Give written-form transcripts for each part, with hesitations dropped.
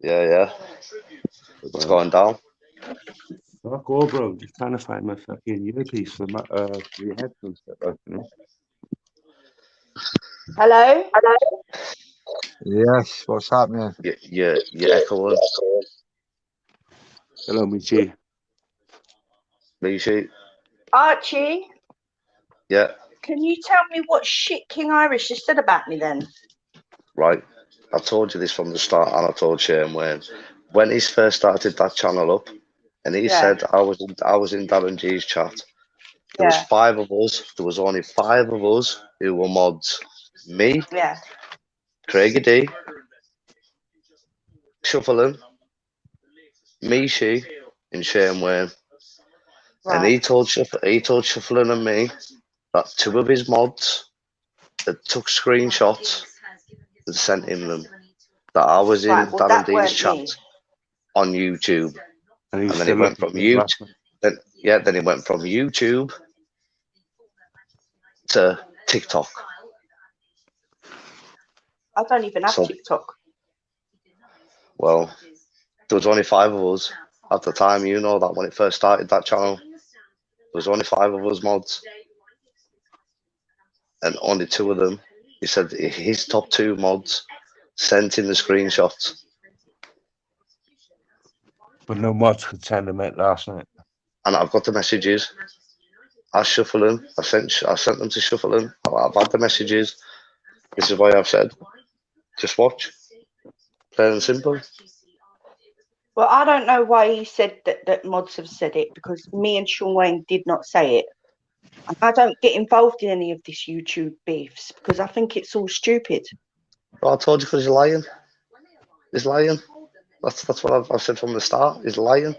Yeah. What's going down? Fuck all, bro. Just trying to find my fucking earpiece for the headphones that open. Hello? Yes, what's happening? You're echoing. Hello, Meeshe. Meeshe. Archie, Yeah, can you tell me what shit King Irish has said about me then? right. I told you this from the start, and I told Shane when he first started that channel up, and he Yeah, said I was in Darren G's chat. There was yeah, five of us. There was only five of us who were mods. Me, yeah. Craigie D, Shuffling, Meeshe, and Shane Wayne. And Right. he told Shuffling and me that two of his mods had took screenshots and sent him them. That I was in Right. Well, Darren that D's weren't chat me. on YouTube, And he's and then he still went looking from for his last YouTube. one. Then he went from YouTube to TikTok. I don't even have So, TikTok. well, there was only five of us at the time. You know that when it first started that channel, there was only five of us mods, and only two of them. He said his top two mods sent in the screenshots, But no mods could send him it last night. and I've got the messages. I shuffle them. I sent them to Shuffle them. I've had the messages. This is why I've said, just watch. Plain and simple. Well, I don't know why he said that mods have said it because me and Sean Wayne did not say it. And I don't get involved in any of this YouTube beefs because I think it's all stupid. Well, I told you because he's lying. He's lying. That's what I've said from the start. He's lying.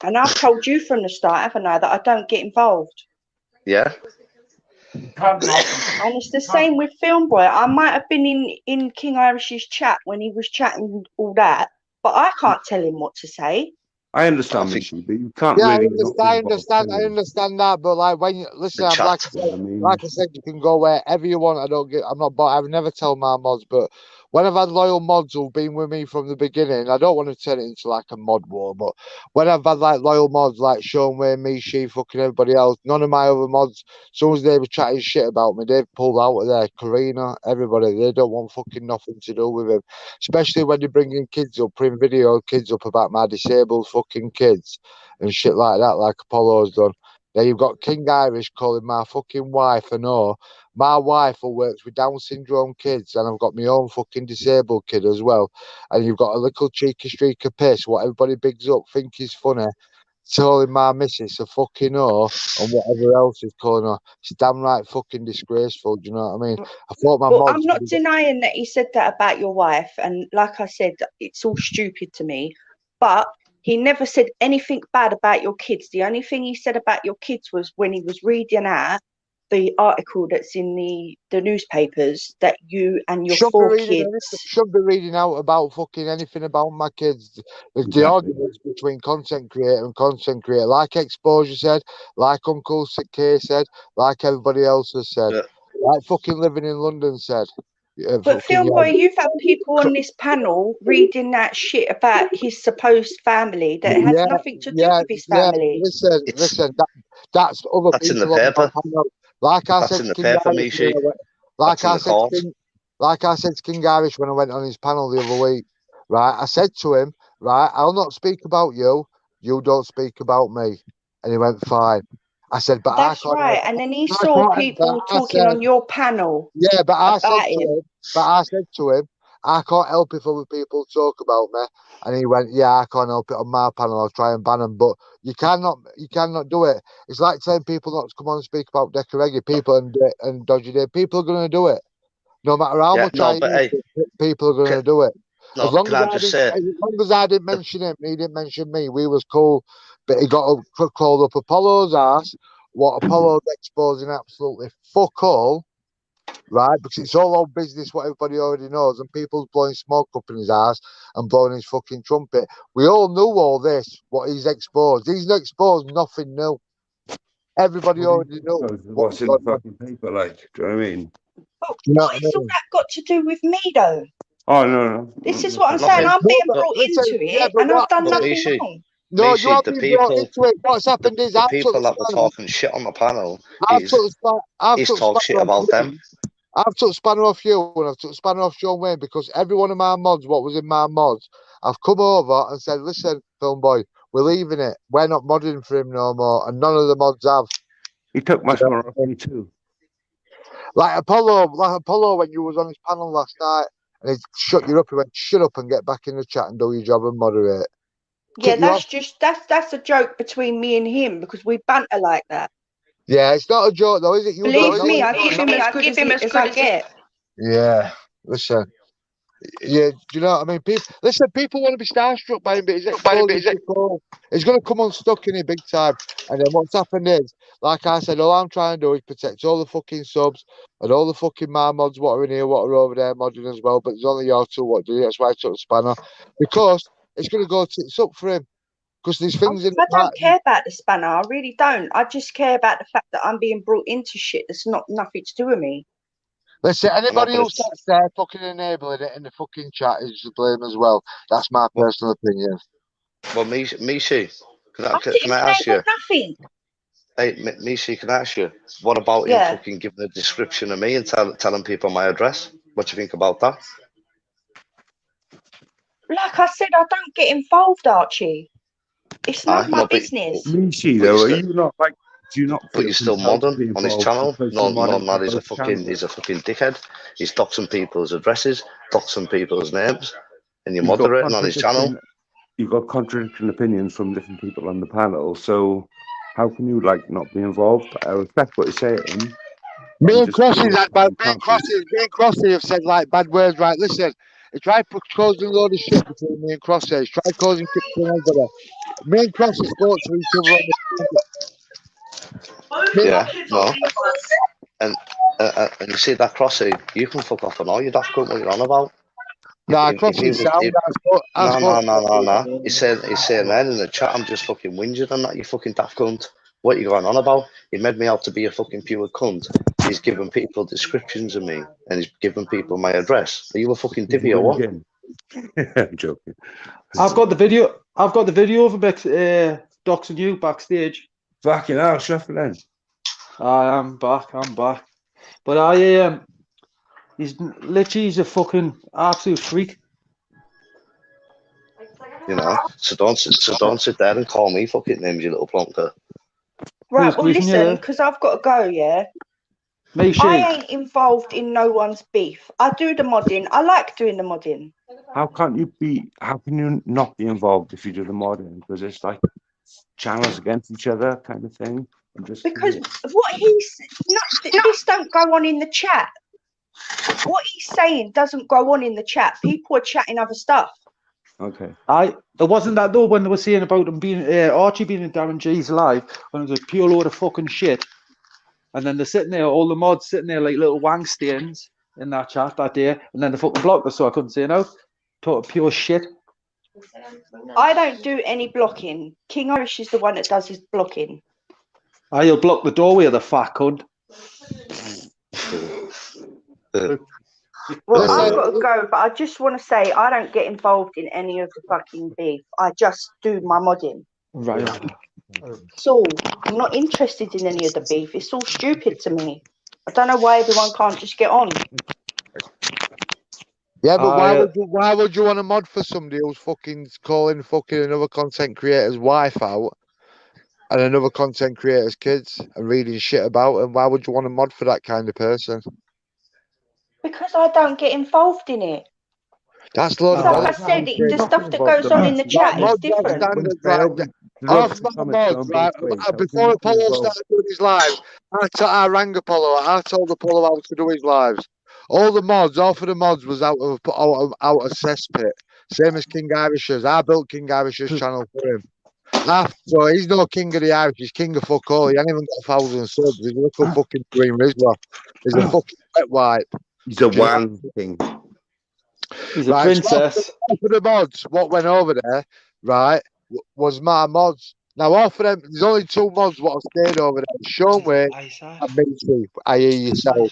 And I've told you from the start, haven't I, that I don't get involved. Yeah. And it's the same with Film Boy. I might have been in King Irish's chat when he was chatting all that, but I can't tell him what to say. I understand, I think Meeshe, but you can't Yeah, really not be I involved, understand, can you? that, but like when you listen, the I'm like chat. I said, I mean, you can go wherever you want. I'm not, but I would never tell my mods. But when I've had loyal mods who've been with me from the beginning, I don't want to turn it into like a mod war. But when I've had like loyal mods like Sean Wayne, me, she, fucking everybody else, none of my other mods, as soon as they were chatting shit about me, they've pulled out of there. Karina, everybody, they don't want fucking nothing to do with him. Especially when they're bringing kids up, putting video kids up about my disabled fucking kids and shit like that, like Apollo's done. Then you've got King Irish calling my fucking wife a no. My wife who works with Down syndrome kids, and I've got my own fucking disabled kid as well. And you've got a little cheeky streak of piss, what everybody bigs up, think is funny, telling my missus a fucking no, and whatever else is calling her. It's damn right fucking disgraceful, do you know what I mean? I thought my Well, I'm mods not denying that he said that about your wife, and like I said, it's all stupid to me. But he never said anything bad about your kids. The only thing he said about your kids was when he was reading out the article that's in the newspapers that you and your four kids. Shouldn't be reading out about fucking anything about my kids. There's the exactly. arguments between content creator and content creator, like Exposure said, like Uncle K said, like everybody else has said, Yeah. like fucking Living in London said. But Film Boy, you've had people on this panel reading that shit about his supposed family that has nothing to do with his family. Listen, that's other That's in the people on my paper. panel. Like I That's said in to the King paper, Irish when Meeshe. I went, That's in the court. like I said to King Irish when I went on his panel the other week, right? I said to him, right, I'll not speak about you. You don't speak about me. And he went, fine. I said, but That's I can't. right. And then he I saw can't. people I talking said, on your panel yeah, but I said about to him. him, I can't help if other people talk about me. And he went, yeah, I can't help it on my panel. I'll try and ban them, but you cannot do it. It's like telling people not to come on and speak about Decoregi. People and Dodgy Day. People are going to do it, no matter how Yeah, much no, but hey, people are going to do it. no, can I just say, As long as I didn't mention him, he didn't mention me. We was cool, but he got called up Apollo's ass. What Apollo's exposing absolutely fuck all. Right, because it's all old business what everybody already knows, and people's blowing smoke up in his ass and blowing his fucking trumpet. We all knew all this, what he's exposed. He's exposed nothing new. Everybody already knew What's in the fucking paper, like? Do you know what I mean? But You know what what I has all mean? that got to do with me, though? Oh no. This is what I'm Nothing. saying. I'm being But- brought Listen, into yeah, it, but and I've what- done but nothing Meeshe, wrong. No, Meeshe, you have the been brought people, into it. What's happened is the people absolutely that were spanner. talking shit on the panel Absolute is talk shit spanner off about you. them. I've took spanner off you and I've took spanner off John Wayne because every one of my mods, what was in my mods, I've come over and said, listen, film boy, we're leaving it. We're not modding for him no more. And none of the mods have. He took my You know? spanner off me too. Like Apollo when you was on his panel last night and he shut you up, he went, shut up and get back in the chat and do your job and moderate. Yeah, Kick you that's off. just that's a joke between me and him because we banter like that. Yeah, it's not a joke though, is it? You Believe don't know me, it. I give him as good as I get. Yeah, listen. Yeah, do you know what I mean? People want to be starstruck by him, but he's exposed. He's going to come unstuck in it big time. And then what's happened is, like I said, all I'm trying to do is protect all the fucking subs and all the fucking my mods, what are in here, what are over there modding as well. But there's only your two what do. That's why I took the spanner because it's going to go tits up for him. Because there's things in I the don't care about the spanner. I really don't. I just care about the fact that I'm being brought into shit that's not nothing to do with me. Listen, anybody but who sits there fucking enabling it in the fucking chat is to blame as well. That's my personal opinion. Well, Meeshe, I can didn't I ask you? enable nothing. Hey, Meeshe, can I ask you? What about him fucking giving a description of me and telling people my address? What do you think about that? Like I said, I don't get involved, Archie. It's not my No, but business. Meeshe, But though, you are still- you not like? Do you not but feel you're still compelled to be modern on his involved channel. because No, you're no, modding no, for he's a both channels? fucking dickhead. He's doxing people's addresses, doxing people's names, and you're You've got moderating on his channel. You've got contradicting opinions from different people on the panel, so how can you like not be involved? I respect what you're saying. Me and just feel Crossy like you can't be. me and Crossy have said like bad words. Right, listen, he tried causing a load of shit between me and Crossy. He's tried causing shit between everybody. Me and Crossy spoke to each other on the Yeah, no. And you see that Crossy, you can fuck off and all. You daft cunt what you're on about. Nah, If Crossy he was, sound. no. He's saying then in the chat, I'm just fucking whinging on that. You fucking daft cunt. What you going on about? He made me out to be a fucking pure cunt. He's giving people descriptions of me, and he's giving people my address. Are you a fucking divvy or what? I'm joking. I've got the video. I've got the video of him doxing you backstage. Fucking hell, shuffle then. I'm back. But he's a fucking absolute freak. You know. So don't sit there and call me fucking names, you little plonker. Right, well, Who's listen, because I've got to go, yeah? Meeshe, I ain't involved in no one's beef. I do the modding. I like doing the modding. How can you not be involved if you do the modding? Because it's like channels against each other kind of thing. Because this don't go on in the chat. What he's saying doesn't go on in the chat. People are chatting other stuff. Okay. There wasn't that though when they were saying about him being Archie being in Darren G's live when it was a pure load of fucking shit. And then they're sitting there, all the mods sitting there like little wank stains in that chat that day, and then they fucking blocked us, so I couldn't say no. Talk pure shit. I don't do any blocking. King Irish is the one that does his blocking. You'll block the doorway of the fat cunt. Well, I've got to go, but I just want to say I don't get involved in any of the fucking beef. I just do my modding. Right. So I'm not interested in any of the beef. It's all stupid to me. I don't know why everyone can't just get on. Yeah, but why would you want to mod for somebody who's fucking calling fucking another content creator's wife out and another content creator's kids and reading shit about them? Why would you want to mod for that kind of person? Because I don't get involved in it. That's load Like of I said, the stuff that goes on in the chat is different. Off my mods, right? Before Apollo started doing his lives, I rang Apollo. I told Apollo how to do his lives. All for the mods was out of a cesspit. Same as King Irish's. I built King Irish's channel for him. So he's no king of the Irish, he's king of fuck all. He ain't even got 1,000 subs. He's a little fucking green Rizla. He's a fucking wet wipe. He's a wan king. He's a princess. So for the mods, what went over there, right, was my mods. Now, all for them, there's only two mods what have stayed over there. Sean Wayne and Meeshe, i.e. yourself.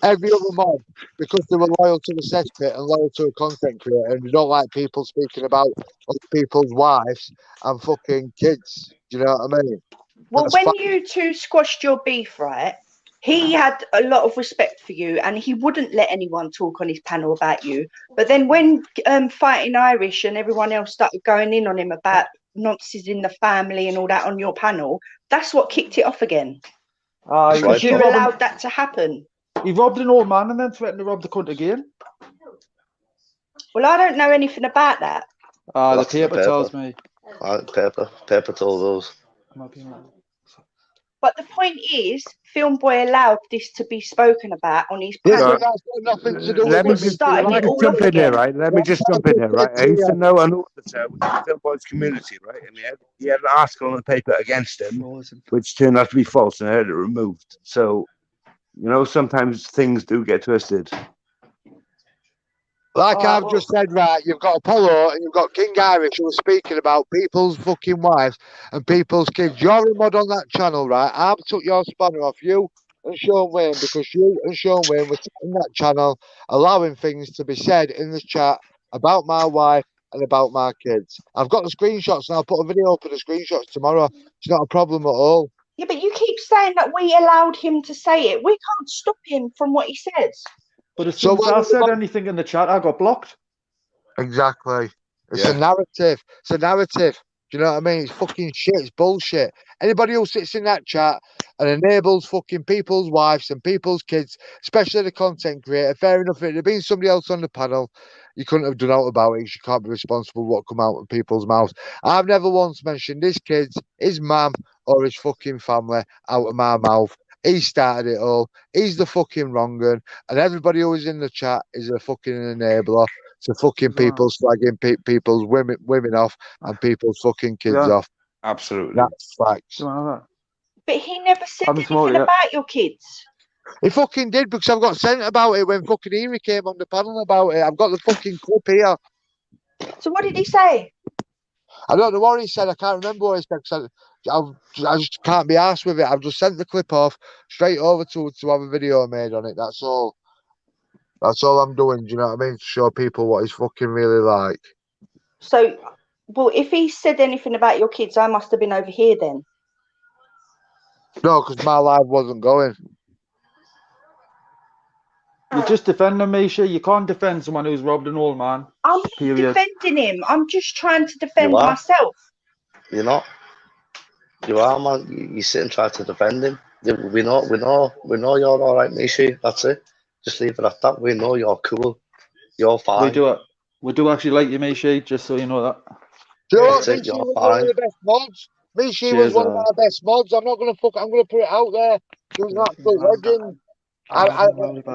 every other mod because they were loyal to the cesspit and loyal to a content creator, and they don't like people speaking about other people's wives and fucking kids. Do you know what I mean? Well, That's when fine. you two squashed your beef, right, he had a lot of respect for you and he wouldn't let anyone talk on his panel about you. But then when Fighting Irish and everyone else started going in on him about nonsense in the family and all that on your panel, that's what kicked it off again. That's Because right, you Tom. allowed that to happen. He robbed an old man and then threatened to rob the cunt again. Well, I don't know anything about that. The That's the paper paper. tells me. Paper told us. But the point is, Film Boy allowed this to be spoken about on his Listen, panel. that's got nothing to do Let with me it. just Starting it all jump off in here, again. right? Let me just jump in here, right? I used to know an auditor within the Film Boys community, right? And he had an article in the paper against him, which turned out to be false, and I had it removed. So, you know, sometimes things do get twisted. Like All right, I've just said, right, you've got Apollo and you've got King Irish who are speaking about people's fucking wives and people's kids. You're a mod on that channel, right? I've took your spanner off you and Sean Wayne because you and Sean Wayne were on that channel allowing things to be said in the chat about my wife and about my kids. I've got the screenshots and I'll put a video up of the screenshots tomorrow. It's not a problem at all. Yeah, but you keep saying that we allowed him to say it. We can't stop him from what he says. But as So soon as what I is said the- anything in the chat, I got blocked. Exactly. It's Yeah. a narrative. It's a narrative. Do you know what I mean? It's fucking shit. It's bullshit. Anybody who sits in that chat and enables fucking people's wives and people's kids, especially the content creator, fair enough. If it had been somebody else on the panel, you couldn't have done out about it. You can't be responsible for what come out of people's mouths. I've never once mentioned his kids, his mum, or his fucking family out of my mouth. He started it all. He's the fucking wrong one. And everybody who is in the chat is a fucking enabler to fucking people slagging people's women off and people's fucking kids off. Absolutely. That's facts. But he never said I'm anything smoking it. about your kids. He fucking did because I've got sent about it when fucking Erie came on the panel about it. I've got the fucking clip here. So what did he say? I don't know what he said. I can't remember what he said. 'Cause I just can't be arsed with it. I've just sent the clip off straight over to have a video made on it. That's all. That's all I'm doing. Do you know what I mean? To show people what he's fucking really like. So, well, if he said anything about your kids, I must have been over here then. No, because my live wasn't going. You just defend him, Meeshe. You can't defend someone who's robbed an old man. I'm not Period. defending him. I'm just trying to defend You are. myself. You're not. You are, man. You sit and try to defend him. We know you're all right, Meeshe. That's it. Just leave it at that. We know you're cool. You're fine. We do actually like you, Meeshe, just so you know that. Do you know what? That's it, Meeshe you're was one fine. of the best mods. Meeshe was Cheers, one of our best mods. I'm not going to I'm going to put it out there. She was an absolute legend.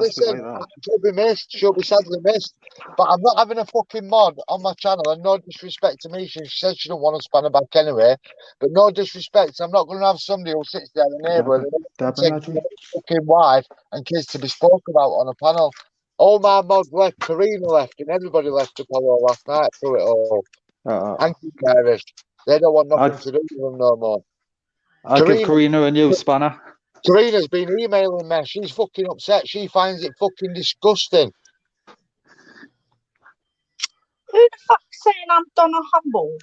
Listen, she'll be missed. She'll be sadly missed. But I'm not having a fucking mod on my channel, and no disrespect to me. She said she don't want to span her back anyway. But no disrespect. I'm not going to have somebody who sits there, a neighbour, and takes their fucking wife and kids to be spoken about on a panel. All my mods left, Karina left, and everybody left Apollo last night through it all. And Irish. They don't want nothing to do with them no more. I'll give Karina a new spanner. Karina's been emailing me. She's fucking upset. She finds it fucking disgusting. Who the fuck's saying I'm Donna Humble?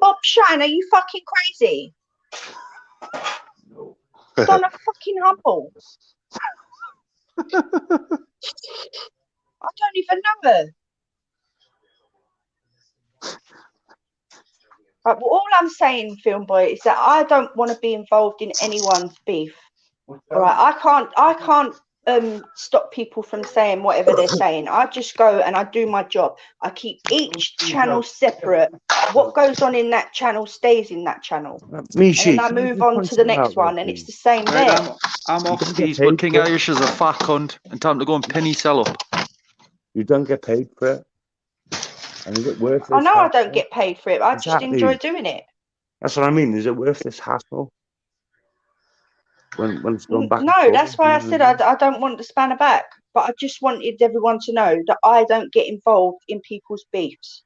Bob Shine, are you fucking crazy? Donna fucking Humble. I don't even know her. Right, well, all I'm saying, Film Boy, is that I don't want to be involved in anyone's beef. All right, I can't stop people from saying whatever they're saying. I just go and I do my job. I keep each channel separate. What goes on in that channel stays in that channel. Meeshe, and then I move on to the next one, and it's the same there. I'm off skis, but King Irish is a fat cunt, and time to go and penny sell up. You don't get paid for it. And is it worth this? I know I don't get paid for it. I just enjoy doing it. That's what I mean. Is it worth this hassle? When it's going back. No, that's why I said I don't want the spanner back. But I just wanted everyone to know that I don't get involved in people's beefs.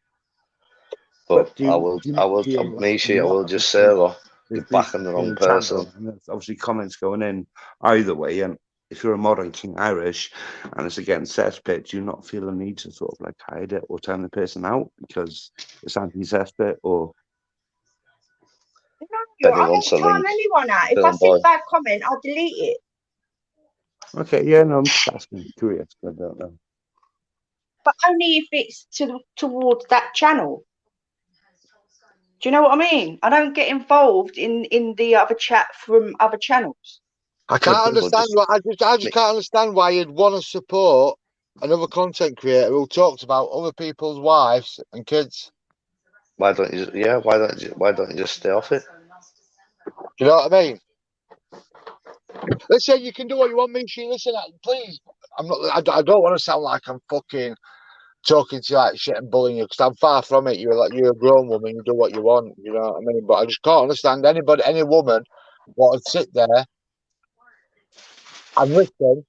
But I will, Meeshe, I will just say though, You're backing the wrong person. And there's obviously comments going in either way. And if you're a modern King Irish and it's against cesspit, do you not feel the need to sort of like hide it or turn the person out because it's anti-cesspit or? No, Benny I don't wants a turn link. anyone out. If I Film see boy. a bad comment, I'll delete it. Okay, yeah, no, I'm just asking, curious. I don't know. But only if it's towards that channel. Do you know what I mean? I don't get involved in the other chat from other channels. I can't understand I just can't understand why you'd want to support another content creator who talks about other people's wives and kids. Why don't you? Yeah, why don't you just stay off it? Do you know what I mean? Listen, you can do what you want, Meeshe. Listen, please. I don't want to sound like I'm fucking talking to you like shit and bullying you, because I'm far from it. You're a grown woman. You do what you want. You know what I mean? But I just can't understand any woman want to sit there and listen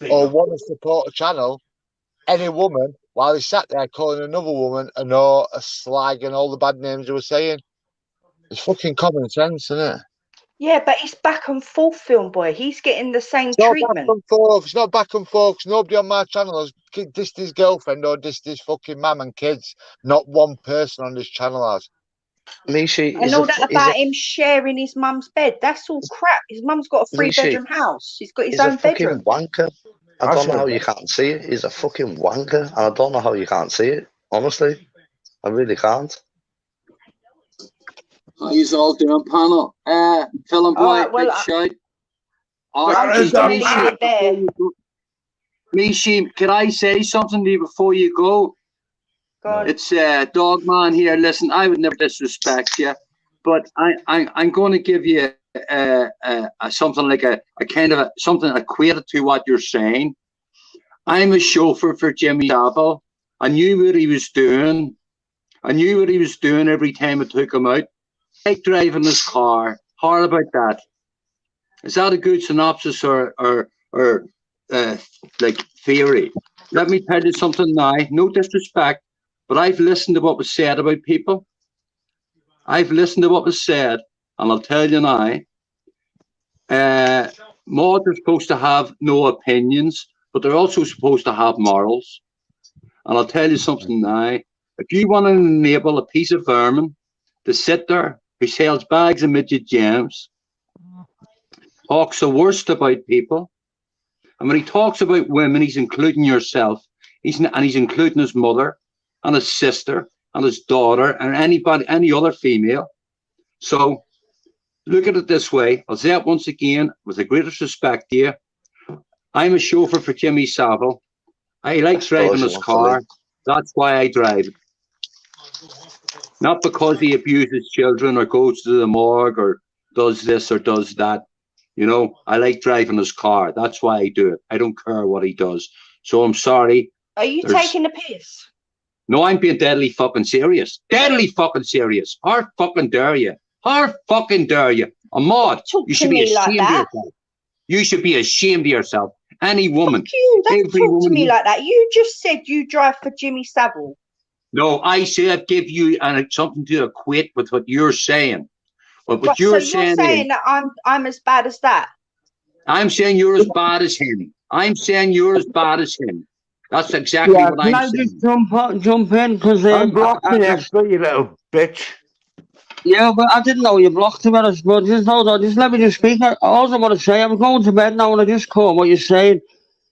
or want to support a channel, any woman, while he sat there calling another woman a no, a slag, and all the bad names they were saying. It's fucking common sense, isn't it? Yeah, but it's back and forth, Film Boy. He's getting the same It's not treatment. back and forth. It's not back and forth. Nobody on my channel has dissed his girlfriend or dissed his fucking mum and kids. Not one person on this channel has. Meeshe And all that about him sharing his mum's bed. That's all crap. His mum's got a 3-bedroom house. He's got his own bedroom. He's a fucking wanker. I don't know how you can't see it. He's a fucking wanker, and I don't know how you can't see it. Honestly, I really can't. How you all doing, panel? Film Boy, big shout. I'm just going to leave it there. Meeshe, can I say something to you before you go? It's Dogman here. Listen, I would never disrespect you, but I'm going to give you something like a kind of something equated to what you're saying. I'm a chauffeur for Jimmy Savile. I knew what he was doing. I knew what he was doing every time I took him out. Like driving his car. How about that? Is that a good synopsis or like theory? Let me tell you something now. No disrespect, but I've listened to what was said about people. I've listened to what was said, and I'll tell you now. Mods are supposed to have no opinions, but they're also supposed to have morals. And I'll tell you something now. If you want to enable a piece of vermin to sit there who sells bags of midget gems, talks the worst about people, and when he talks about women, he's including yourself, he's including his mother and his sister and his daughter and any other female. So look at it this way. I'll say it once again with the greatest respect to you. I'm a chauffeur for Jimmy Savile. I like driving his car. That's why I drive it. Not because he abuses children or goes to the morgue or does this or does that. You know, I like driving his car. That's why I do it. I don't care what he does. So I'm sorry. Are you taking the piss? No, I'm being deadly fucking serious. Deadly fucking serious. How fucking dare you? How fucking dare you? Ahmad, you should be ashamed of yourself. You should be ashamed of yourself. Any woman. Fuck you. Don't talk to me like that. You just said you drive for Jimmy Savile. No, I said give you something to equate with what you're saying. But what you're saying that I'm as bad as that. I'm saying you're as bad as him. I'm saying you're as bad as him. That's exactly what I'm saying. Can I just jump in? Because I'm blocking you, you little bitch. Yeah, but I didn't know you blocked him. But just hold on, just let me just speak. All I want to say, I'm going to bed now, and I just caught what you're saying,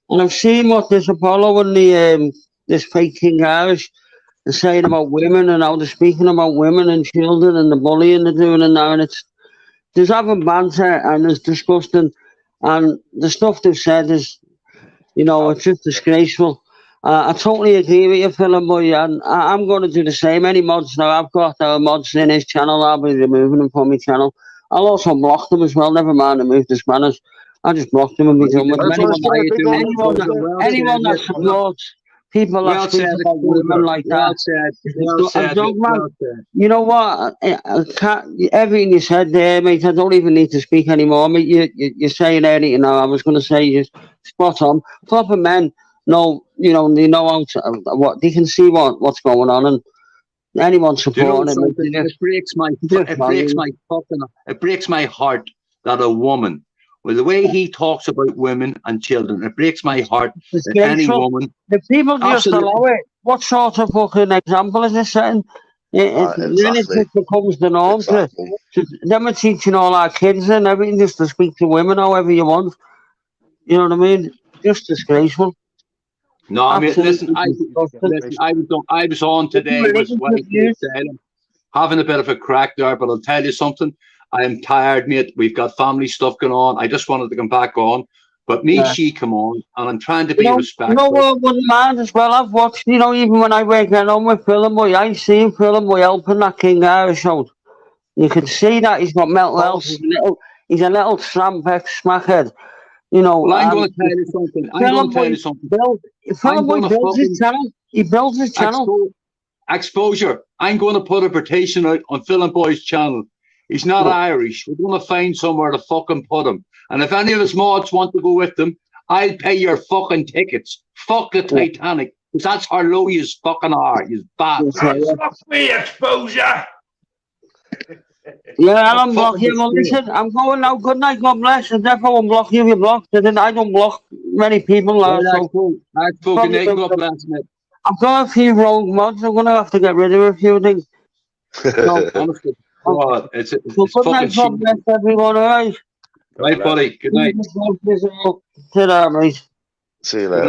and I've seen what this Apollo and the this fake King Irish are saying about women, and how they're speaking about women and children and the bullying they're doing, and now, and there's having banter and it's disgusting, and the stuff they've said is, you know, it's just disgraceful. I totally agree with you, Film Boy, and I'm going to do the same. Any mods now, I've got mods in his channel, I'll be removing them from my channel. I'll also block them as well, never mind remove the spanners. I'll just block them and be done with them. Anyone that supports people that speak about women like that. You know what? Everything you said there, mate, I don't even need to speak anymore. Mate, you're saying anything now. I was going to say you're spot on. Proper men know, you know, they know how to, what they can see what's going on, and anyone Do you know supporting him. something? It breaks my heart that a woman, well, the way he talks about women and children, it breaks my heart that any woman. The people just allow it. What sort of fucking example is this setting? Then it just becomes the norm. Then we're teaching all our kids and everything just to speak to women however you want. You know what I mean? Just disgraceful. No, I mean, listen, I was on today with having a bit of a crack there, but I'll tell you something. I am tired, mate. We've got family stuff going on. I just wanted to come back on. But Meeshe come on, and I'm trying to be respectful. You know what I wouldn't mind as well? I've watched, you know, even when I work at home with Phil and Boy, I see him, Phil and Boy, helping that King Irish out. You can see that he's got mental health. He's a little tramp ex-smackhead. You know, well, I'm going to tell you something. Phil and Boy builds his channel. He builds his channel. Exposure. I'm going to put a petition out on Phil and Boy's channel. He's not Irish. We're going to find somewhere to fucking put him. And if any of his mods want to go with them, I'll pay your fucking tickets. Fuck the Titanic. Because that's how low you fucking are. You bad. Fuck me, Exposure. Yeah, I'll unblock you. Well, listen, I'm going now. Good night. God bless. I'll definitely unblock you if you blocked. I don't block many people. God bless, mate. I've got a few rogue mods. I'm going to have to get rid of a few things. No, honestly. God, it's good night, God bless everyone, all right? Right, buddy. Good night. See you later, mate. See you later.